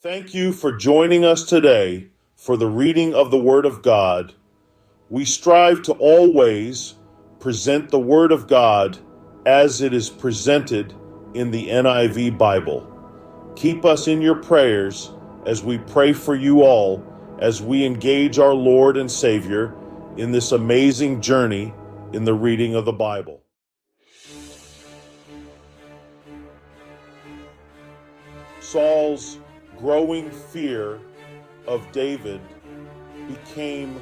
Thank you for joining us today for the reading of the Word of God. We strive to always present the Word of God as it is presented in the NIV Bible. Keep us in your prayers as we pray for you all as we engage our Lord and Savior in this amazing journey in the reading of the Bible. Saul's growing fear of David became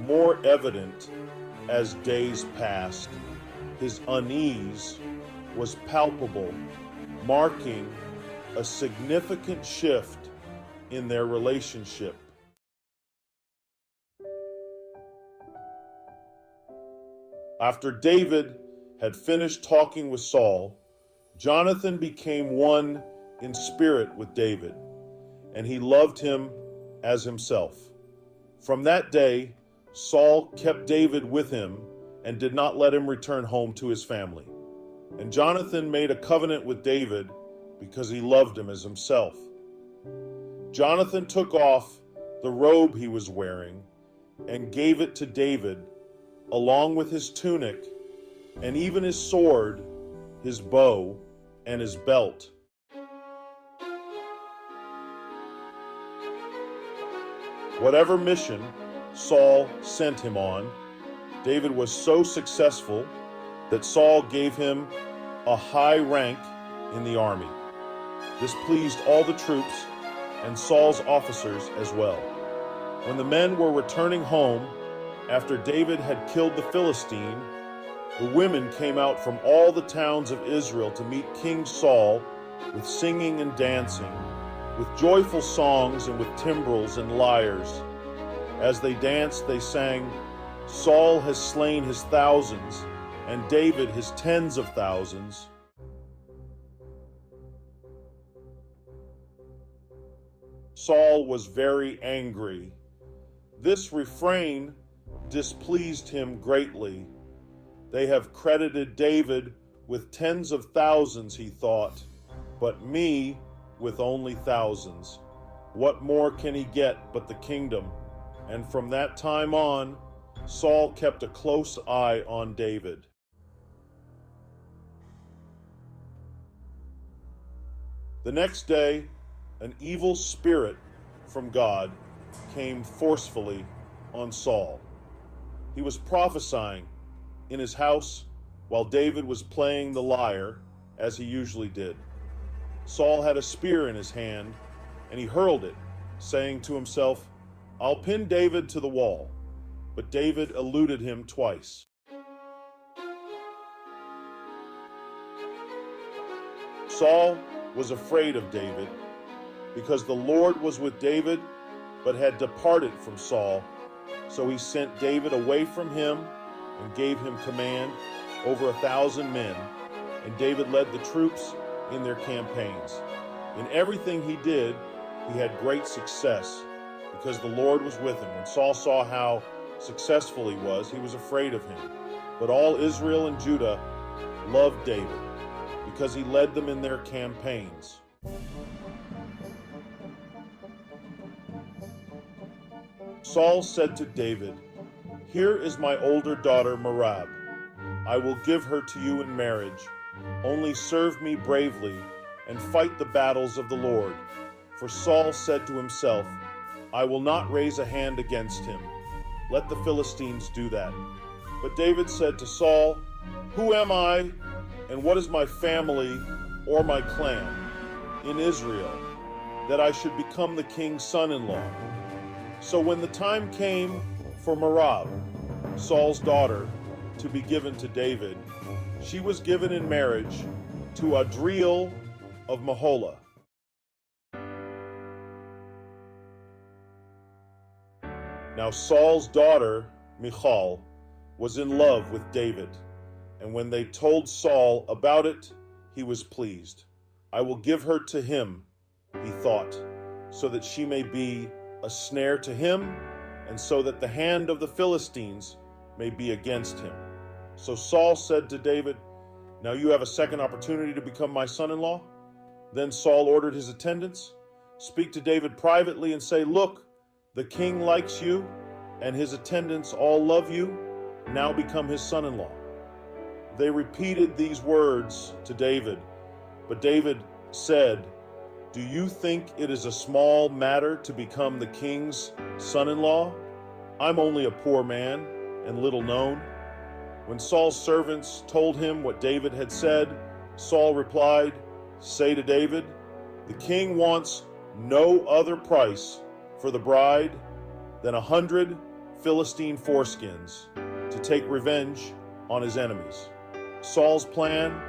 more evident as days passed. His unease was palpable, marking a significant shift in their relationship. After David had finished talking with Saul, Jonathan became one in spirit with David, and he loved him as himself. From that day, Saul kept David with him and did not let him return home to his family. And Jonathan made a covenant with David because he loved him as himself. Jonathan took off the robe he was wearing and gave it to David, along with his tunic and even his sword, his bow, and his belt. Whatever mission Saul sent him on, David was so successful that Saul gave him a high rank in the army. This pleased all the troops and Saul's officers as well. When the men were returning home after David had killed the Philistine, the women came out from all the towns of Israel to meet King Saul with singing and dancing, with joyful songs and with timbrels and lyres. As they danced, they sang, "Saul has slain his thousands, and David his tens of thousands." Saul was very angry. This refrain displeased him greatly. They have credited David with tens of thousands, he thought, but me with only thousands. What more can he get but the kingdom? And from that time on, Saul kept a close eye on David. The next day, an evil spirit from God came forcefully on Saul. He was prophesying in his house while David was playing the lyre, as he usually did. Saul had a spear in his hand, and he hurled it, saying to himself, "I'll pin David to the wall." But David eluded him twice. Saul was afraid of David because the Lord was with David but had departed from Saul. So he sent David away from him and gave him command over 1,000 men, and David led the troops in their campaigns. In everything he did, he had great success because the Lord was with him. When Saul saw how successful he was afraid of him. But all Israel and Judah loved David because he led them in their campaigns. Saul said to David, "Here is my older daughter Merab. I will give her to you in marriage. Only serve me bravely and fight the battles of the Lord." For Saul said to himself, "I will not raise a hand against him. Let the Philistines do that." But David said to Saul, "Who am I, and what is my family or my clan in Israel, that I should become the king's son-in-law?" So when the time came for Merab, Saul's daughter, to be given to David, she was given in marriage to Adriel of Meholah. Now Saul's daughter, Michal, was in love with David, and when they told Saul about it, he was pleased. "I will give her to him," he thought, "so that she may be a snare to him, and so that the hand of the Philistines may be against him." So Saul said to David, "Now you have a second opportunity to become my son-in-law." Then Saul ordered his attendants, Speak to David privately and say, look, the king likes you and his attendants all love you. Now become his son-in-law. They repeated these words to David, but David said, do you think it is a small matter to become the king's son-in-law? I'm only a poor man and little known. When Saul's servants told him what David had said, Saul replied, say to David, the king wants no other price for the bride than 100 Philistine foreskins to take revenge on his enemies. Saul's plan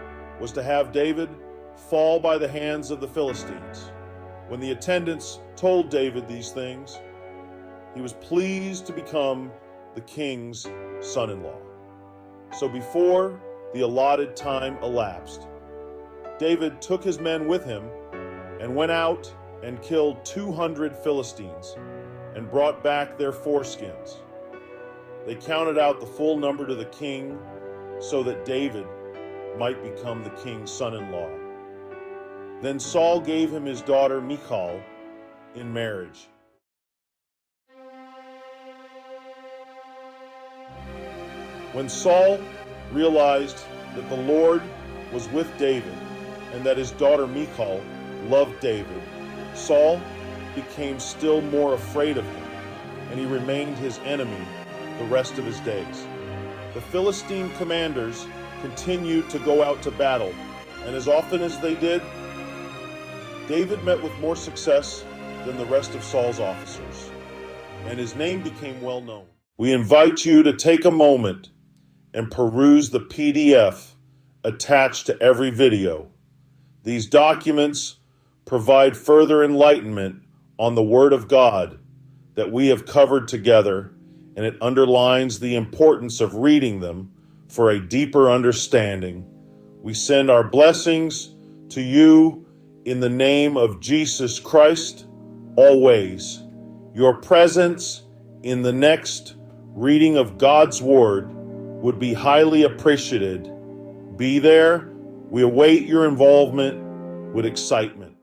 was to have David fall by the hands of the Philistines. When the attendants told David these things, he was pleased to become the king's son-in-law. So before the allotted time elapsed, David took his men with him and went out and killed 200 Philistines and brought back their foreskins. They counted out the full number to the king so that David might become the king's son-in-law. Then Saul gave him his daughter Michal in marriage. When Saul realized that the Lord was with David and that his daughter Michal loved David, Saul became still more afraid of him, and he remained his enemy the rest of his days. The Philistine commanders continued to go out to battle, and as often as they did, David met with more success than the rest of Saul's officers, and his name became well known. We invite you to take a moment and peruse the PDF attached to every video. These documents provide further enlightenment on the Word of God that we have covered together, and it underlines the importance of reading them for a deeper understanding. We send our blessings to you in the name of Jesus Christ always. Your presence in the next reading of God's Word would be highly appreciated. Be there. We await your involvement with excitement.